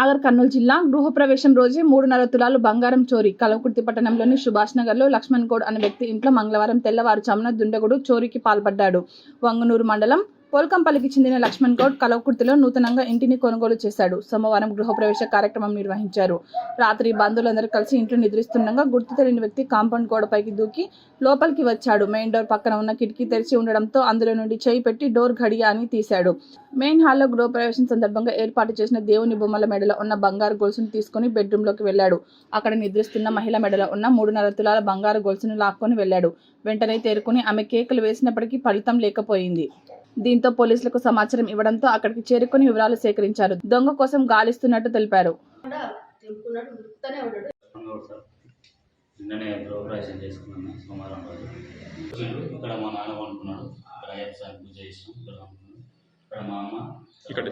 నాగర్ కర్నూలు జిల్లా గృహప్రవేశం రోజే 3.5 తులాలు బంగారం చోరీ. కల్వకుర్తి పట్టణంలోని సుభాష్ నగర్ లో లక్ష్మణ్ గౌడ్ అనే వ్యక్తి ఇంట్లో మంగళవారం తెల్లవారుజామున దుండగుడు చోరీకి పాల్పడ్డాడు. వంగనూరు మండలం పోల్కంపల్లికి చెందిన లక్ష్మణ్ గౌడ్ కల్వకుర్తిలో నూతనంగా ఇంటిని కొనుగోలు చేశాడు. సోమవారం గృహప్రవేశ కార్యక్రమం నిర్వహించారు. రాత్రి బంధువులందరూ కలిసి ఇంట్లో నిద్రిస్తుండగా గుర్తు తెలియని వ్యక్తి కాంపౌండ్ గోడపైకి దూకి లోపలికి వచ్చాడు. మెయిన్ డోర్ పక్కన ఉన్న కిటికీ తెరిచి ఉండడంతో అందులో నుండి చేయి పెట్టి డోర్ గడియాని తీశాడు. మెయిన్ హాల్లో గృహప్రవేశం సందర్భంగా ఏర్పాటు చేసిన దేవుని బొమ్మల మెడలో ఉన్న బంగారు గొలుసును తీసుకుని బెడ్రూమ్ లోకి వెళ్లాడు. అక్కడ నిద్రిస్తున్న మహిళ మెడలో ఉన్న 3.5 తులాల బంగారు గొలుసును లాక్కొని వెళ్లాడు. వెంటనే తేరుకుని ఆమె కేకలు వేసినప్పటికీ ఫలితం లేకపోయింది. దీంతో పోలీసులకు సమాచారం ఇవ్వడంతో అక్కడికి చేరుకుని వివరాలు సేకరించారు. దొంగ కోసం గాలిస్తున్నట్టు తెలిపారు. నిన్ననే గృహప్రవేశం చేసుకున్నాను సోమవారం రోజు. ఇక్కడ మా నాన్న అనుకున్నాడు, ఇక్కడ అయ్యప్ప పూజ చేసినాం, ఇక్కడ మా అమ్మ, ఇక్కడ